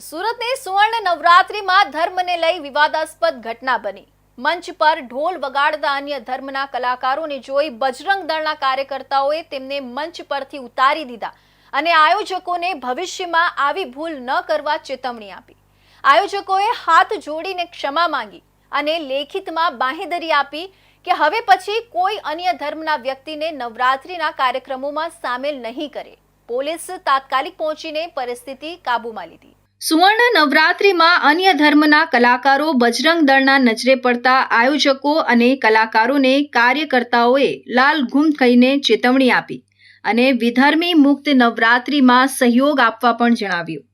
સુરતની સુવર્ણ નવરાત્રીમાં ધર્મને લઈ વિવાદાસ્પદ ઘટના બની। મંચ પર ઢોલ વગાડતા અન્ય ધર્મના કલાકારોને જોઈ બજરંગ દળના કાર્યકર્તાઓએ તેમને મંચ પરથી ઉતારી દીધા અને આયોજકોને ભવિષ્યમાં આવી ભૂલ ન કરવા ચેતવણી આપી। આયોજકોએ હાથ જોડીને ક્ષમા માંગી અને લેખિતમાં બાંહેધરી આપી કે હવે પછી કોઈ અન્ય ધર્મના વ્યક્તિને નવરાત્રીના કાર્યક્રમોમાં સામેલ નહીં કરે। પોલીસ તાત્કાલિક પહોંચીને પરિસ્થિતિ કાબૂમાં લીધી। સુવર્ણ નવરાત્રીમાં અન્ય ધર્મના કલાકારો બજરંગ દળના નજરે પડતા આયોજકો અને કલાકારોને કાર્યકર્તાઓએ લાલ ઘૂમ કહીને ચેતવણી આપી અને વિધર્મી મુક્ત નવરાત્રીમાં સહયોગ આપવા પણ જણાવ્યું।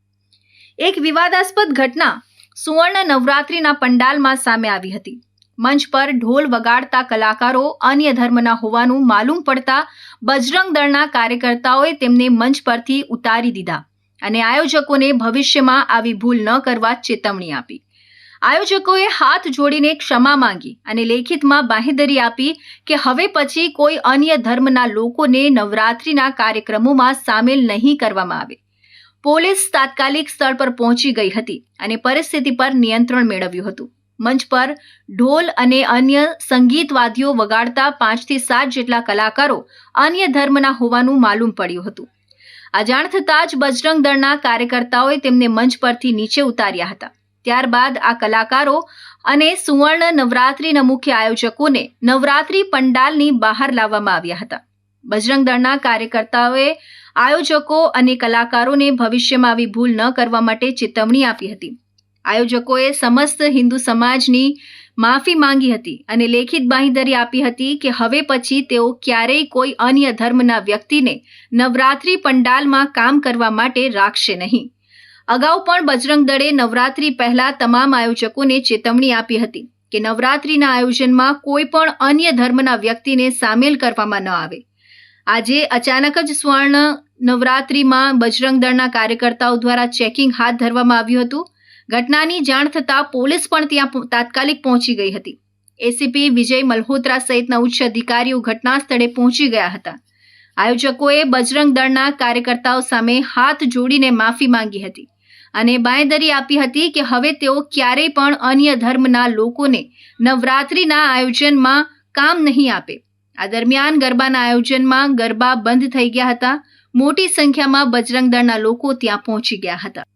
એક વિવાદાસ્પદ ઘટના સુવર્ણ નવરાત્રીના પંડાલમાં સામે આવી હતી। મંચ પર ઢોલ વગાડતા કલાકારો અન્ય ધર્મના હોવાનું માલુમ પડતા બજરંગ દળના કાર્યકર્તાઓએ તેમને મંચ પરથી ઉતારી દીધા અને આયોજકોને ભવિષ્યમાં આવી ભૂલ ન કરવા ચેતવણી આપી। આયોજકોએ હાથ જોડીને ક્ષમા માંગી અને લેખિતમાં બાંહેધરી આપી કે હવે પછી કોઈ અન્ય ધર્મના લોકોને નવરાત્રીના કાર્યક્રમોમાં સામેલ નહીં કરવામાં આવે। પોલીસ તાત્કાલિક સ્થળ પર પહોંચી ગઈ હતી અને પરિસ્થિતિ પર નિયંત્રણ મેળવ્યું હતું। મંચ પર ઢોલ અને અન્ય સંગીત વાદ્યો વગાડતા 5 થી 7 જેટલા કલાકારો અન્ય ધર્મના હોવાનું માલુમ પડ્યું હતું। આ જાણ થતાં જ બજરંગ દળના કાર્યકર્તાઓએ તેમને મંચ પરથી નીચે ઉતાર્યા હતા। ત્યારબાદ આ કલાકારો અને સુવર્ણ નવરાત્રીના મુખ્ય આયોજકોને નવરાત્રી પંડાલની બહાર લાવવામાં આવ્યા હતા। બજરંગ દળના કાર્યકર્તાઓએ આયોજકો અને કલાકારોને ભવિષ્યમાં આવી ભૂલ ન કરવા માટે ચેતવણી આપી હતી। આયોજકોએ સમસ્ત હિન્દુ સમાજની માફી માંગી હતી અને લેખિત બાંહેધરી આપી હતી કે હવે પછી તેઓ ક્યારેય કોઈ અન્ય ધર્મના વ્યક્તિને નવરાત્રી પંડાલમાં કામ કરવા માટે રાખશે નહીં। અગાઉ પણ બજરંગ દળે નવરાત્રી પહેલા તમામ આયોજકોને ચેતવણી આપી હતી કે નવરાત્રીના આયોજનમાં કોઈ પણ અન્ય ધર્મના વ્યક્તિને સામેલ કરવામાં ન આવે। આજે અચાનક જ સુવર્ણ નવરાત્રીમાં બજરંગ દળના કાર્યકર્તાઓ દ્વારા ચેકિંગ હાથ ધરવામાં આવ્યું હતું। ઘટનાની જાણ થતાં પોલીસ પણ ત્યાં તાત્કાલિક પહોંચી ગઈ હતી। એસીપી વિજય મલ્હોત્રા સહિતના ઉચ્ચ અધિકારીઓ ઘટના સ્થળે પહોંચી ગયા હતા। આયોજકોએ બજરંગ દળના કાર્યકર્તાઓ સામે હાથ જોડીને માફી માંગી હતી અને બાંહેધરી આપી હતી કે હવે તેઓ ક્યારેય પણ અન્ય ધર્મના લોકોને નવરાત્રીના આયોજનમાં કામ નહીં આપે। આ દરમિયાન ગરબાના આયોજનમાં ગરબા બંધ થઈ ગયા હતા। મોટી સંખ્યામાં બજરંગ દળના લોકો ત્યાં પહોંચી ગયા હતા।